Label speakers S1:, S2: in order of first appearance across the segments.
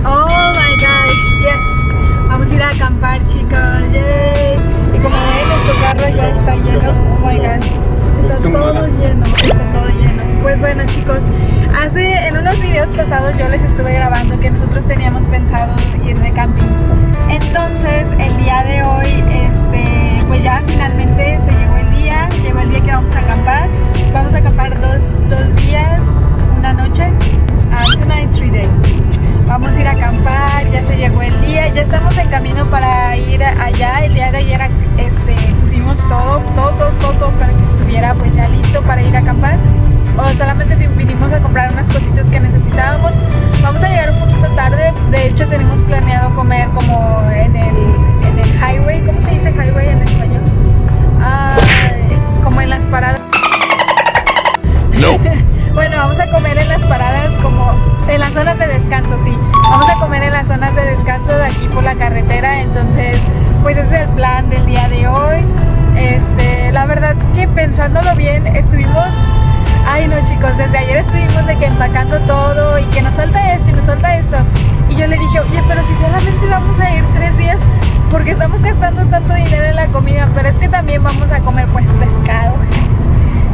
S1: Oh my gosh, yes. Vamos a ir a acampar, chicos. Yay. Y como ven, nuestro carro ya está lleno. Oh my gosh. Está todo lleno. Está todo lleno. Pues bueno, chicos, en unos videos pasados yo les estuve grabando que nosotros teníamos pensado ir de camping. Entonces, el día de hoy, pues ya finalmente se llegó el día que vamos a acampar. Vamos a acampar dos días, una noche, 2 nights, 3 days. Vamos a ir a acampar, ya se llegó el día, ya estamos en camino para ir allá. El día de ayer pusimos todo para que estuviera pues ya listo para ir a acampar. O solamente vinimos a comprar unas cositas que necesitábamos. Vamos a llegar un poquito tarde, de hecho tenemos planeado comer como en el highway. ¿Cómo se dice highway en español? Como en las paradas.
S2: No.
S1: Bueno, vamos a comer en las paradas, como en las zonas de descanso, sí. Vamos a comer en las zonas de descanso de aquí por la carretera. Entonces, pues ese es el plan del día de hoy. La verdad que pensándolo bien, ay no, chicos, desde ayer estuvimos de que empacando todo y que nos falta esto y nos falta esto. Y yo le dije, oye, pero si solamente vamos a ir 3 días, ¿por qué estamos gastando tanto dinero en la comida? Pero es que también vamos a comer pues pescado.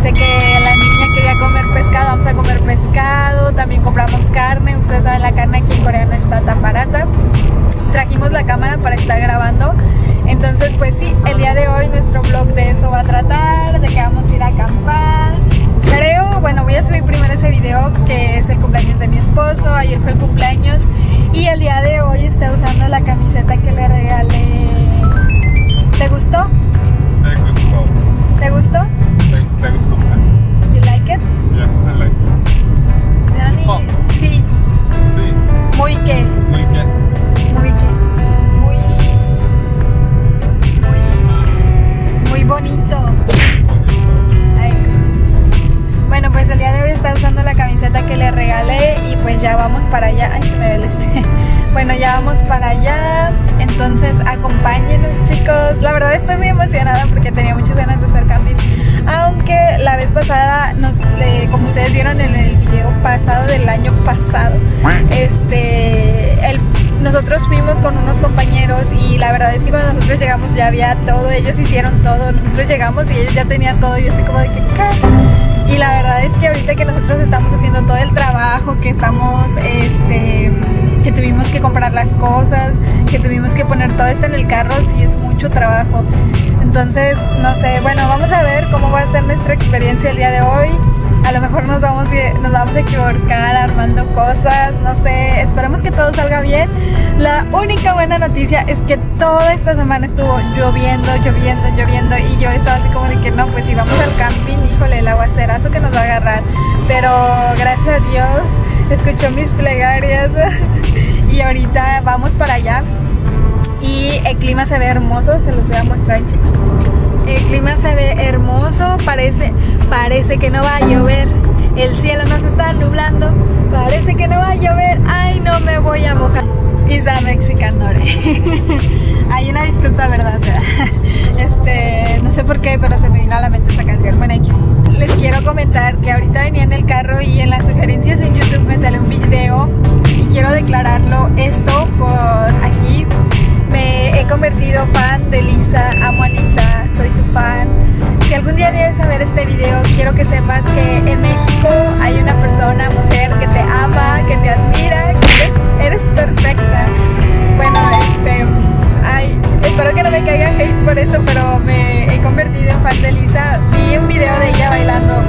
S1: De que la niña quería comer pescado, vamos a comer pescado. También compramos carne, ustedes saben, la carne aquí en Corea no está tan barata. Trajimos la cámara para estar grabando. Entonces pues sí, el día de hoy nuestro vlog de eso va a tratar, de que vamos a ir a acampar. Creo, bueno, voy a subir primero ese video que es el cumpleaños de mi esposo. Ayer fue el cumpleaños y el día de hoy está usando la camiseta que le regalé. ¿Te gustó?
S2: Me gustó.
S1: ¿Te gustó?
S2: ¿Te gustó?
S1: You like it?
S2: Yeah, I like it.
S1: Dani,
S2: Oh.
S1: sí.
S2: Sí.
S1: Muy qué.
S2: Muy qué.
S1: Muy qué. Muy bonito. Ay. Bueno, pues el día de hoy está usando la camiseta que le regalé y pues ya vamos para allá. Ay, se me ve el Bueno, ya vamos para allá. Entonces acompáñenos, chicos. La verdad estoy muy emocionada porque tenía muchas ganas de hacer camping. Aunque la vez pasada, como ustedes vieron en el video pasado del año pasado, nosotros fuimos con unos compañeros y la verdad es que cuando nosotros llegamos ya había todo, ellos hicieron todo, nosotros llegamos y ellos ya tenían todo y así como de que ¿qué? Y la verdad es que ahorita que nosotros estamos haciendo todo el trabajo, que estamos, que tuvimos que comprar las cosas, que tuvimos que poner todo esto en el carro, sí es mucho trabajo. Entonces, no sé, bueno, vamos a ver cómo va a ser nuestra experiencia el día de hoy. A lo mejor nos vamos a equivocar armando cosas, no sé, esperemos que todo salga bien. La única buena noticia es que toda esta semana estuvo lloviendo y yo estaba así como de que no, pues si vamos al camping, híjole, el aguacerazo que nos va a agarrar. Pero gracias a Dios, escuchó mis plegarias y ahorita vamos para allá. Y el clima se ve hermoso, se los voy a mostrar, chicos. El clima se ve hermoso, parece que no va a llover. El cielo nos está nublando, parece que no va a llover. Ay, no me voy a mojar. Isa Mexicanore. Hay una disculpa, ¿verdad? No sé por qué, pero se me vino a la mente esa canción. Bueno, les quiero comentar que ahorita venía en el carro y en las sugerencias en YouTube me sale un video y quiero declararlo esto por aquí. Me he convertido fan de Lisa, amo a Lisa, soy tu fan. Si algún día llegues a ver este video, quiero que sepas que en México hay una persona, mujer, que te ama, que te admira, que eres perfecta. Bueno, espero que no me caiga hate por eso, pero me he convertido en fan de Lisa. Vi un video de ella bailando.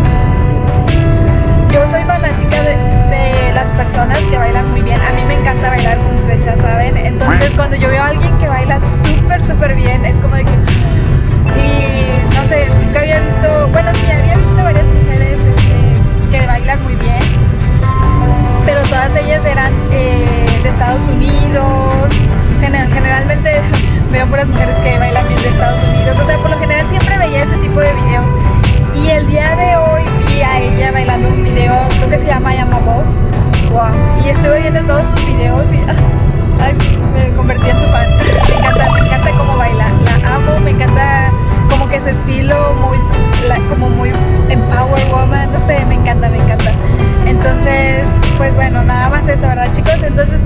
S1: Yo soy fanática de las personas que bailan muy bien. A mí me encanta bailar, como ustedes ya saben. Entonces cuando yo veo a alguien que baila súper bien, es como de que... Y no sé, nunca había visto... Bueno, sí, había visto varias mujeres que bailan muy bien, pero todas ellas eran de Estados Unidos. Generalmente veo puras mujeres que bailan bien de Estados Unidos. O sea, por lo general siempre veía ese tipo de videos. Y el día de hoy vi a ella bailando un video, creo que se llama Voz. Wow. Y estuve viendo todos sus videos y me convertí en su fan. Me encanta cómo baila. La amo, me encanta como que su estilo como muy empower woman, no sé, me encanta. Entonces, pues bueno, nada más eso, ¿verdad, chicos? Entonces,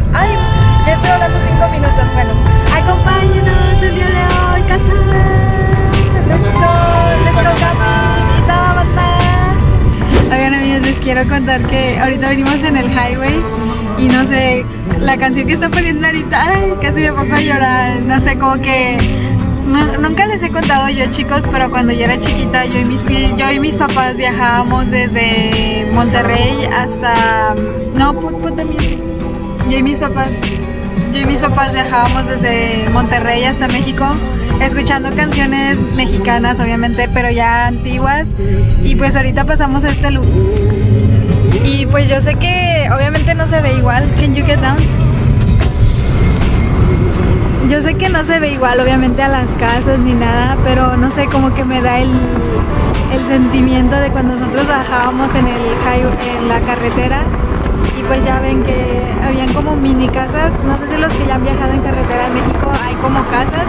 S1: contar que ahorita venimos en el highway y no sé, la canción que está poniendo ahorita, ay, casi me pongo a llorar, no sé, como que nunca les he contado yo, chicos, pero cuando yo era chiquita, yo y mis papás viajábamos desde Monterrey hasta, no, también, yo y mis papás viajábamos desde Monterrey hasta México, escuchando canciones mexicanas, obviamente, pero ya antiguas. Y pues ahorita pasamos a este lugar. Y pues yo sé que obviamente no se ve igual. Can you get down? Yo sé que no se ve igual, obviamente, a las casas ni nada, pero no sé, como que me da el sentimiento de cuando nosotros bajábamos en la carretera. Y pues ya ven que habían como mini casas, no sé si los que ya han viajado en carretera en México hay como casas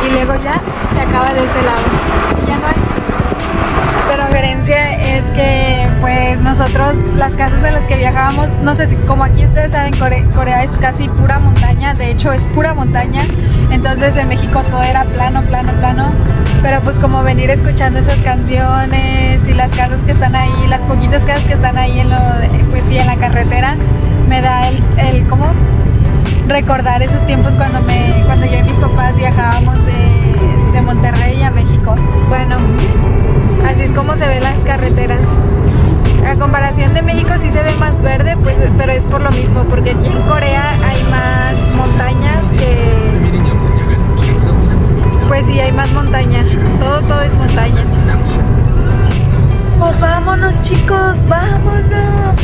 S1: y luego ya se acaba de ese lado y ya no hay. Pero la diferencia es que pues nosotros, las casas en las que viajábamos, no sé si como aquí ustedes saben, Corea es casi pura montaña, de hecho es pura montaña, entonces en México todo era plano, pero pues como venir escuchando esas canciones y las casas que están ahí, las poquitas casas que están ahí en en la carretera, me da el ¿cómo? Recordar esos tiempos cuando yo y mis papás viajábamos de Monterrey a México. Bueno, así es como se ven las carreteras. A comparación de México sí se ve más verde, pues, pero es por lo mismo, porque aquí en Corea hay más montañas pues sí, hay más montaña. Todo es montaña. Pues vámonos, chicos, vámonos.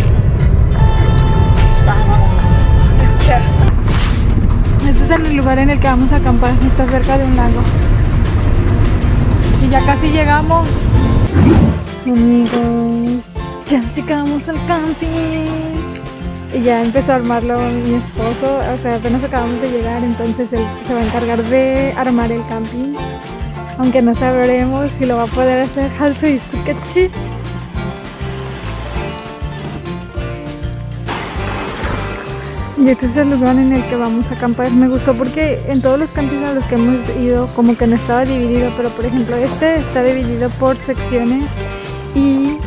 S1: Este es el lugar en el que vamos a acampar. Está cerca de un lago. Y ya casi llegamos. Amigos, ya llegamos al camping. Y ya empezó a armarlo mi esposo. O sea, apenas acabamos de llegar. Entonces él se va a encargar de armar el camping. Aunque no sabremos si lo va a poder hacer. Halso y Sukechi. Y este es el lugar en el que vamos a acampar. Me gustó porque en todos los campings a los que hemos ido como que no estaba dividido, pero por ejemplo este está dividido por secciones. Y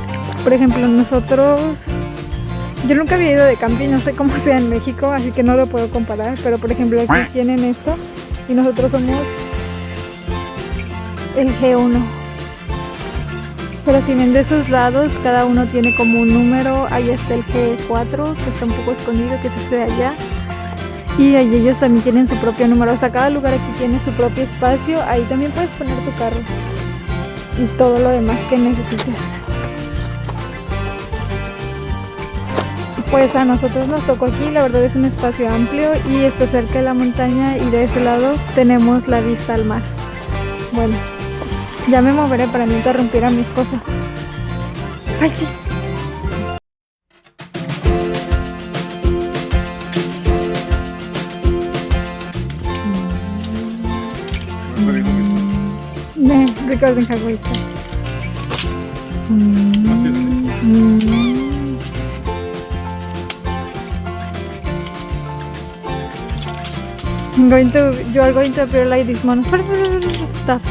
S1: por ejemplo nosotros, yo nunca había ido de camping, no sé cómo sea en México, así que no lo puedo comparar, pero por ejemplo aquí tienen esto y nosotros somos el G1. Pero si ven de sus lados, cada uno tiene como un número. Ahí está el G4, que está un poco escondido, que es este de allá. Y ahí ellos también tienen su propio número. O sea, cada lugar aquí tiene su propio espacio. Ahí también puedes poner tu carro. Y todo lo demás que necesites. Pues a nosotros nos tocó aquí, la verdad es un espacio amplio y está cerca de la montaña y de ese lado tenemos la vista al mar. Bueno. Ya me moveré para no interrumpir a mi esposa. ¡Ay, sí! Recording Hawaii. You are going to appear like this man. Stop.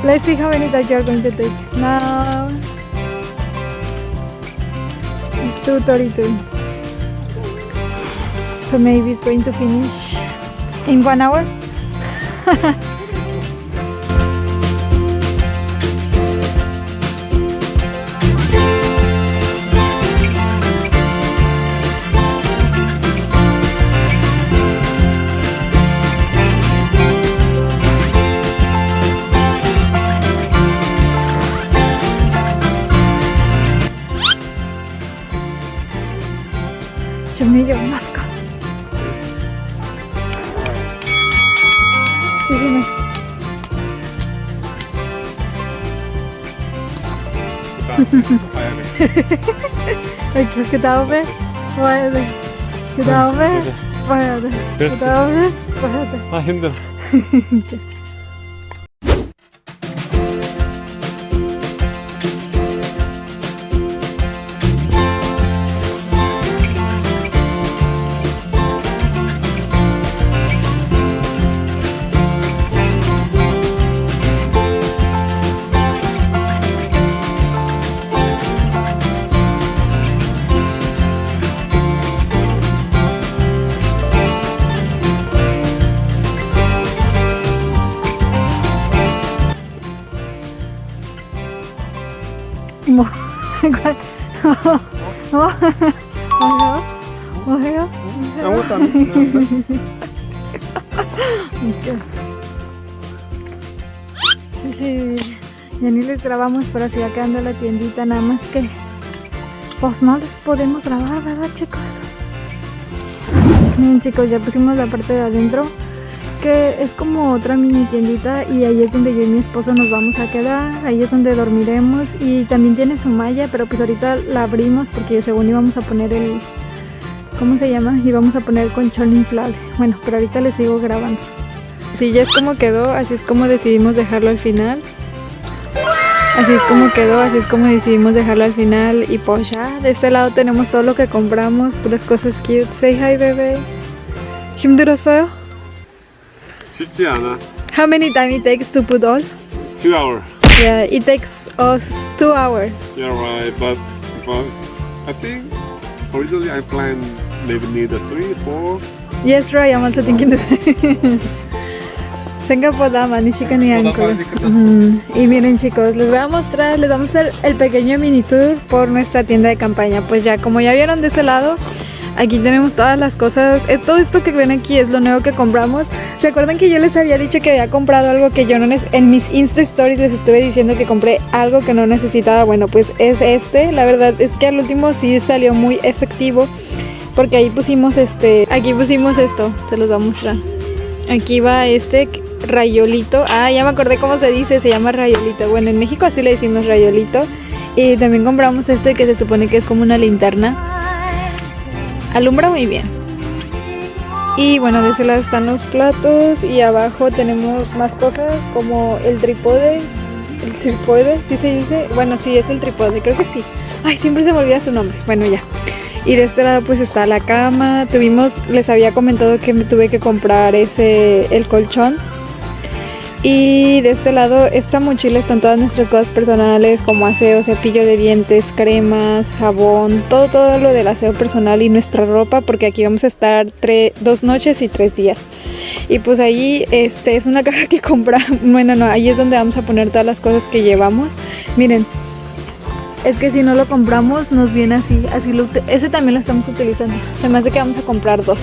S1: Let's see how many that you are going to take. Now it's 2:32. So maybe it's going to finish in 1 hour. 좀 이겨놨을까? 조심해. 그 다음에 와야 돼. 그 다음에 와야 돼. 그 다음에 와야 돼.
S2: 아 힘들어.
S1: 오세요?
S2: 아무것도 안 했는데.
S1: Sí, ya ni les grabamos, pero sigue quedando la tiendita, nada más que pues no les podemos grabar, ¿verdad, chicos? Miren, chicos, ya pusimos la parte de adentro, que es como otra mini tiendita, y ahí es donde yo y mi esposo nos vamos a quedar. Ahí es donde dormiremos, y también tiene su malla, pero pues ahorita la abrimos porque según íbamos a poner el... ¿cómo se llama? Íbamos a poner colchón inflable. Bueno, pero ahorita les sigo grabando. Así ya es como quedó, así es como decidimos dejarlo al final. Así es como quedó, así es como decidimos dejarlo al final. Y pues ya, de este lado tenemos todo lo que compramos, puras cosas cute. Say hi, bebé. 힘들었어요?
S2: 쉽지 않아.
S1: How many time it takes to put all?
S2: 2 hours.
S1: Yeah, it takes us 2 hours.
S2: You're right, but I think originally I planned maybe need a 3, 4.
S1: Yes, right, I'm also thinking the same. 생각보다 많이 시간이 안 걸려. Y miren, chicos, les voy a mostrar, les vamos a hacer el pequeño mini tour por nuestra tienda de campaña. Pues ya, como ya vieron de ese lado, aquí tenemos todas las cosas. Todo esto que ven aquí es lo nuevo que compramos. ¿Se acuerdan que yo les había dicho que había comprado algo que yo no en mis Insta Stories les estuve diciendo que compré algo que no necesitaba? Bueno, pues es este. La verdad es que al último sí salió muy efectivo, porque ahí pusimos aquí pusimos esto, se los voy a mostrar. Aquí va este rayolito. Ah, ya me acordé cómo se dice, se llama rayolito. Bueno, en México así le decimos rayolito. Y también compramos este que se supone que es como una linterna. Alumbra muy bien. Y bueno, de ese lado están los platos, y abajo tenemos más cosas como el trípode. ¿El trípode? ¿Sí se dice? Bueno, sí, es el trípode, creo que sí. Ay, siempre se me olvida su nombre. Bueno, ya. Y de este lado pues está la cama. Les había comentado que me tuve que comprar el colchón. Y de este lado, esta mochila están todas nuestras cosas personales, como aseo, cepillo de dientes, cremas, jabón, todo lo del aseo personal y nuestra ropa, porque aquí vamos a estar 2 noches y 3 días. Y pues ahí es una caja que compramos. Bueno, no, ahí es donde vamos a poner todas las cosas que llevamos. Miren, es que si no lo compramos nos viene así ese también lo estamos utilizando. Se me hace que vamos a comprar 2.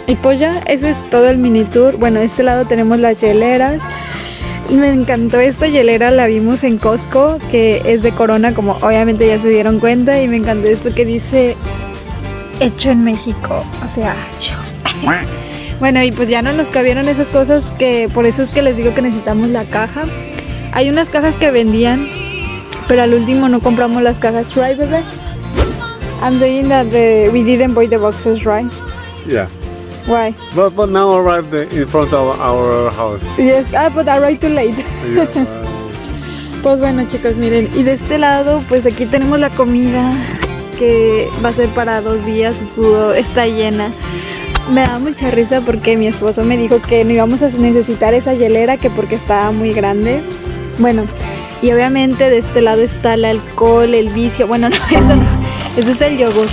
S1: Y pues ya, ese es todo el mini tour. Bueno, de este lado tenemos las hieleras. Me encantó esta hielera, la vimos en Costco, que es de Corona, como obviamente ya se dieron cuenta. Y me encantó esto que dice hecho en México, o sea, hecho. Bueno, y pues ya no nos cabieron esas cosas, que por eso es que les digo que necesitamos la caja. Hay unas cajas que vendían, pero al último no compramos las cajas, right, baby? I'm saying that we didn't buy the boxes, right?
S2: Yeah.
S1: Why?
S2: But now arrived in front of our house.
S1: Yes, but I arrived too late.
S2: Yeah,
S1: Pues bueno, chicos, miren, y de este lado pues aquí tenemos la comida, que va a ser para 2 días, está llena. Me da mucha risa porque mi esposo me dijo que no íbamos a necesitar esa hielera, que porque estaba muy grande. Bueno, y obviamente de este lado está el alcohol, el vicio. Bueno, no, eso no, ese es el yogur.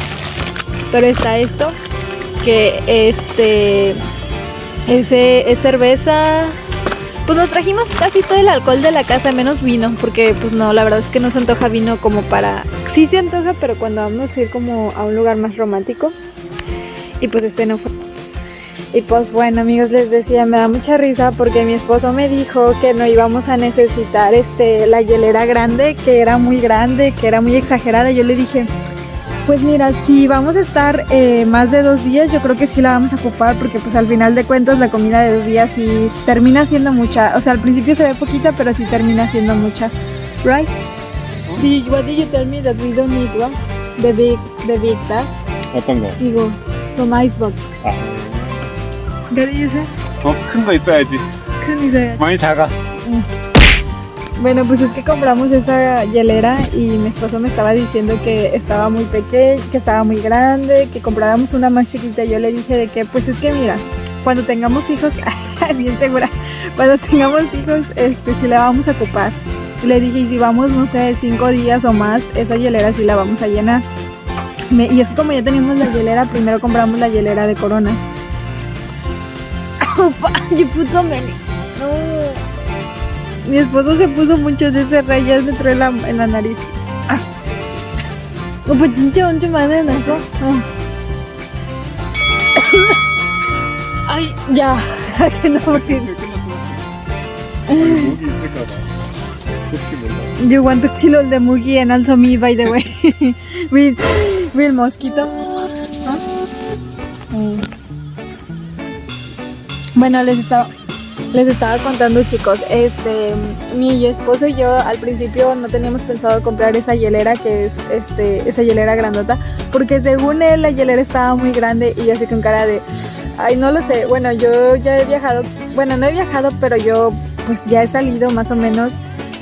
S1: Pero está esto, que es cerveza. Pues nos trajimos casi todo el alcohol de la casa, menos vino, porque pues no, la verdad es que no se antoja vino como para... Sí se antoja, pero cuando vamos a ir como a un lugar más romántico. Y pues no fue. Y pues bueno, amigos, les decía, me da mucha risa porque mi esposo me dijo que no íbamos a necesitar la hielera grande, que era muy grande, que era muy exagerada. Yo le dije, pues mira, si vamos a estar más de 2 días, yo creo que sí la vamos a ocupar, porque pues al final de cuentas la comida de 2 días sí termina siendo mucha. O sea, al principio se ve poquita, pero sí termina siendo mucha. Right? What did you tell me that we don't need one? The big tub?
S2: 어떤 거?
S1: 이거, some icebox.
S2: 아.
S1: What did you say?
S2: 큰 거 있어야지.
S1: 큰 있어야.
S2: 많이 작아.
S1: Bueno, pues es que compramos esa hielera y mi esposo me estaba diciendo que estaba muy pequeña, que estaba muy grande, que compráramos una más chiquita. Yo le dije de que, pues es que mira, cuando tengamos hijos, bien segura, cuando tengamos hijos, sí la vamos a ocupar. Y le dije, y si vamos, no sé, 5 días o más, esa hielera sí la vamos a llenar. Y es como ya teníamos la hielera, primero compramos la hielera de Corona. You put so many. No. Mi esposo se puso muchos de ese rey, ya se entró en la nariz. 오빠 진짜 엄청 많이 해놨어? 어. 아이, 야, que no morir.
S2: 목이 있을까봐. 혹시 몰라.
S1: You want to kill all the Mugi and also me, by the way. with mosquito. ¿Ah? Bueno, les estaba contando, chicos, mi esposo y yo al principio no teníamos pensado comprar esa hielera, que es esa hielera grandota, porque según él la hielera estaba muy grande, y yo así con cara de, ay, no lo sé. Bueno, yo ya he viajado, bueno, no he viajado, pero yo pues ya he salido más o menos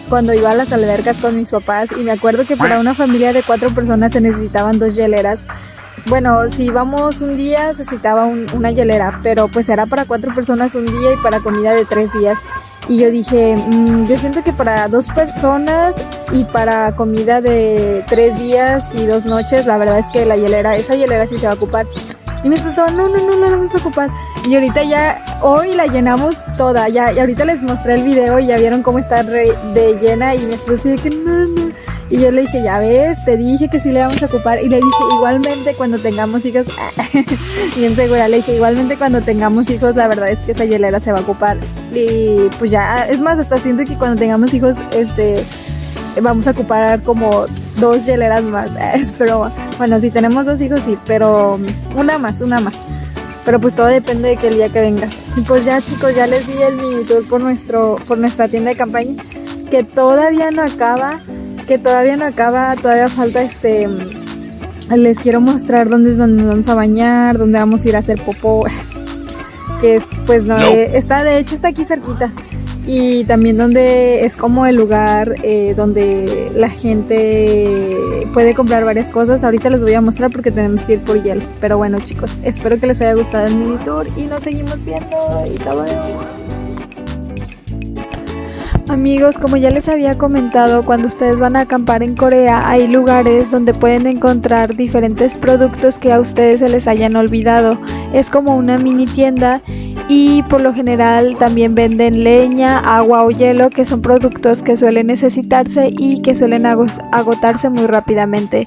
S1: cuando iba a las albercas con mis papás, y me acuerdo que para una familia de 4 personas se necesitaban 2 hieleras. Bueno, si íbamos un día se necesitaba una hielera, pero pues era para 4 personas un día y para comida de 3 días. Y yo dije, yo siento que para 2 personas y para comida de 3 días y 2 noches, la verdad es que esa hielera sí se va a ocupar. Y mi esposo estaba, no la vamos a ocupar. Y ahorita ya, hoy la llenamos toda, y ahorita les mostré el video y ya vieron cómo está de llena, y mi esposo dice que no. Y yo le dije, ya ves, te dije que sí le vamos a ocupar. Y le dije, igualmente cuando tengamos hijos, bien segura, le dije, igualmente cuando tengamos hijos, la verdad es que esa hielera se va a ocupar. Y pues ya, es más, hasta siento que cuando tengamos hijos, vamos a ocupar como 2 hieleras más. Pero bueno, si tenemos 2 hijos, sí, pero una más. Pero pues todo depende de que el día que venga. Y pues ya, chicos, ya les di el mini tour por nuestra tienda de campaña, que todavía no acaba, todavía falta les quiero mostrar dónde es donde nos vamos a bañar, dónde vamos a ir a hacer popó, que es, pues no, de hecho está aquí cerquita, y también donde es como el lugar donde la gente puede comprar varias cosas. Ahorita les voy a mostrar porque tenemos que ir por hielo. Pero bueno, chicos, espero que les haya gustado el mini tour y nos seguimos viendo. Y amigos, como ya les había comentado, cuando ustedes van a acampar en Corea hay lugares donde pueden encontrar diferentes productos que a ustedes se les hayan olvidado. Es como una mini tienda, y por lo general también venden leña, agua o hielo, que son productos que suelen necesitarse y que suelen agotarse muy rápidamente.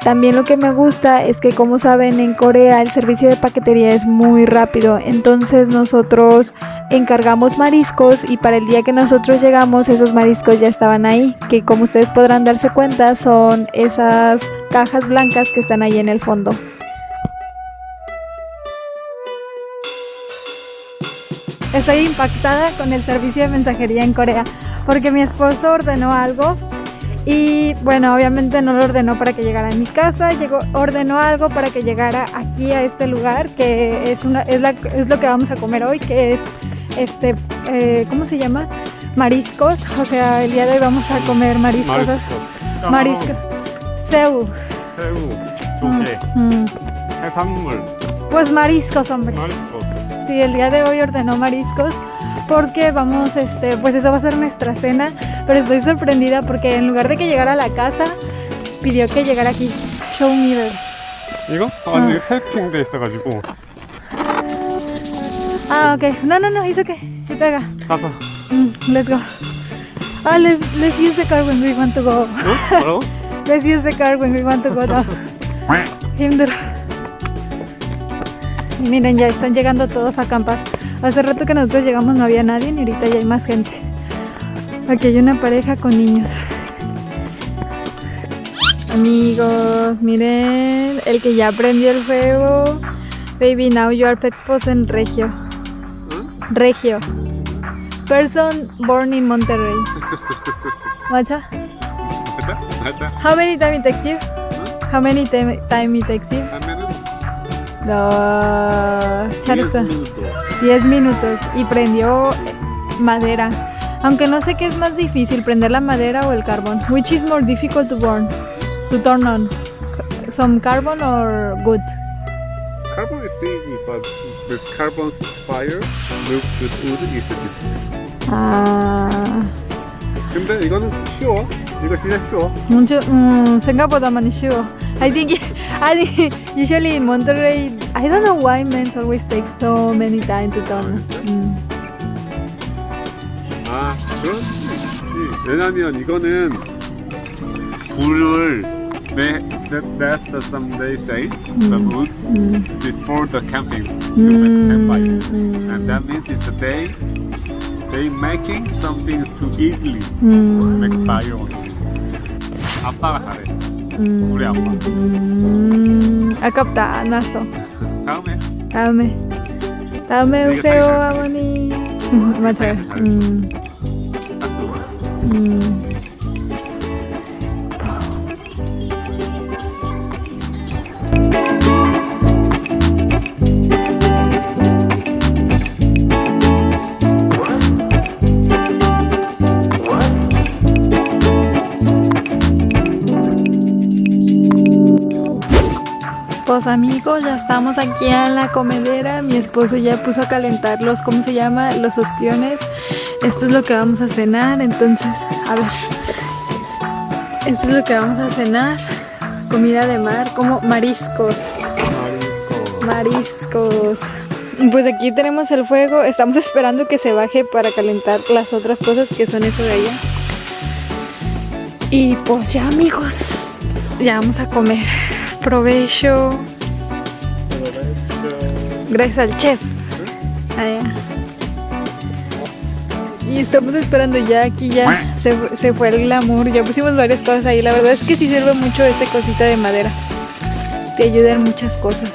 S1: También lo que me gusta es que, como saben, en Corea el servicio de paquetería es muy rápido, entonces nosotros encargamos mariscos y para el día que nosotros llegamos esos mariscos ya estaban ahí, que como ustedes podrán darse cuenta son esas cajas blancas que están ahí en el fondo. Estoy impactada con el servicio de mensajería en Corea, porque mi esposo ordenó algo y bueno, obviamente no lo ordenó para que llegara a mi casa, ordenó algo para que llegara aquí a este lugar, que es lo que vamos a comer hoy, que es ¿cómo se llama? Mariscos. O sea, el día de hoy vamos a comer mariscos. Mariscos. Seu. Pues mariscos, hombre. Sí, el día de hoy ordenó mariscos porque vamos, pues eso va a ser nuestra cena, pero estoy sorprendida porque en lugar de que llegara a la casa, pidió que llegara aquí. Show me.
S2: 이거? 아니, 이거 해킹돼 있어가지고.
S1: Ah, okay. No, it's okay. Sí pega.
S2: 가서.
S1: Let's go. Let's use the car when we want to go.
S2: 뭐라고?
S1: Let's use the car when we want to go down. 힘들어. Y miren, ya están llegando todos a acampar. Hace rato que nosotros llegamos no había nadie, y ahorita ya hay más gente. Aquí hay una pareja con niños. Amigos, miren, el que ya prendió el fuego. Baby, now you are pet pose en Regio. Regio. Person born in Monterrey. Macha? How many time it takes you? How many time it takes you? No, 10 minutos y prendió madera. Aunque no sé qué es más difícil, prender la madera o el carbón. Which is more difficult to turn on? Some carbon or wood?
S2: Carbon is easy, but with carbon fire, with wood is difficult.
S1: 아.
S2: 근데 이거는 쉬워. 이거 진짜 쉬워.
S1: 생각보다 많이 쉬워. I think usually in Monterrey, I don't know why men always take so many time to turn.
S2: 아, 그럴 수 있지. 왜냐면 이거는 불을 That's some they say the wood is for the camping. You make campfire, and that means it's a day they making something too easily make fire on. 아빠가 잘해. 우리 아빠.
S1: 아깝다 안 왔어.
S2: 다음에.
S1: 다음에
S2: 우리가
S1: 오세요
S2: 사이다.
S1: 아버님. 맞아요.
S2: 딱 좋아.
S1: Pues amigos, ya estamos aquí en la comedera. Mi esposo ya puso a calentar los, ¿cómo se llama? Los ostiones. Esto es lo que vamos a cenar. Entonces, a ver. Esto es lo que vamos a cenar. Comida de mar, como mariscos. Mariscos. Pues aquí tenemos el fuego. Estamos esperando que se baje para calentar las otras cosas que son eso de allá. Y pues ya amigos, ya vamos a comer. Provecho. Gracias al chef. Allá. Y estamos esperando ya, aquí ya se fue el glamour. Ya pusimos varias cosas ahí. La verdad es que sí sirve mucho esta cosita de madera. Te ayuda en muchas cosas.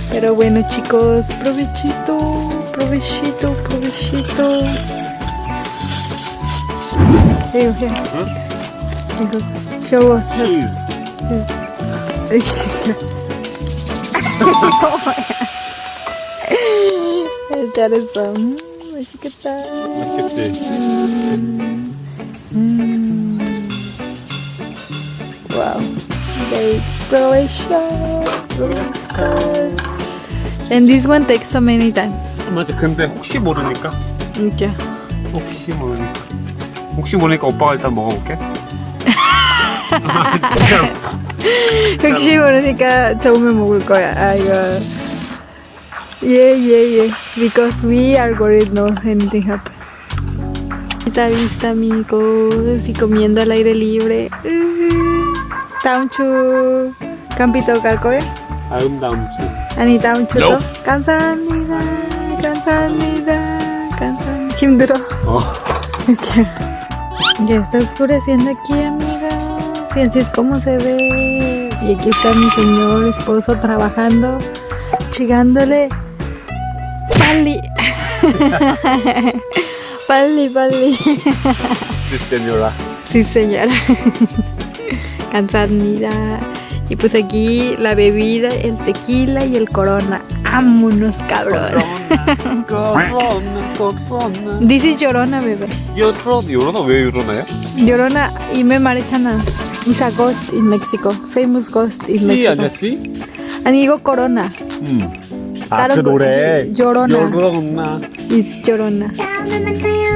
S1: Pero bueno chicos, provechito, provechito, provechito. Here, here. Here, show us.
S2: Cheese.
S1: 잘했어. 맛있겠다.
S2: 맛있겠지?
S1: Wow. They And this one takes so many time.
S2: 맞아. 근데 혹시 모르니까.
S1: Okay.
S2: 혹시 모르니까 오빠가 일단 먹어볼게. 진짜로.
S1: 혹시 모르니까 처음에 먹을 거야. 아이고. Yeah. Because we are worried no anything happen. Vista amigos y comiendo al aire libre. 다음 주 캠핑도 갈 거예요?
S2: 다음 주.
S1: 아니 다음 주도? 감사합니다. 힘들어. Okay. Ya está oscureciendo aquí, amigas. Y así es como se ve. Y aquí está mi señor esposo trabajando, chigándole. Pali. Pali.
S2: Sí, señora.
S1: Sí, señora. 감사합니다. Y pues aquí la bebida, el tequila y el corona. ¡Vámonos, cabrón!
S2: Corona.
S1: This is Llorona, bebé.
S2: 요러나 왜 요러나요?
S1: Llorona, Ime Marechana. Is a ghost in Mexico. Famous ghost in
S2: 씨
S1: Mexico.
S2: 아니야 씨?
S1: 아니, 이거 Corona.
S2: 아,
S1: 다른
S2: 그 노래.
S1: 요러나.
S2: 요러나.
S1: Is Llorona.
S3: 다음에 만나요.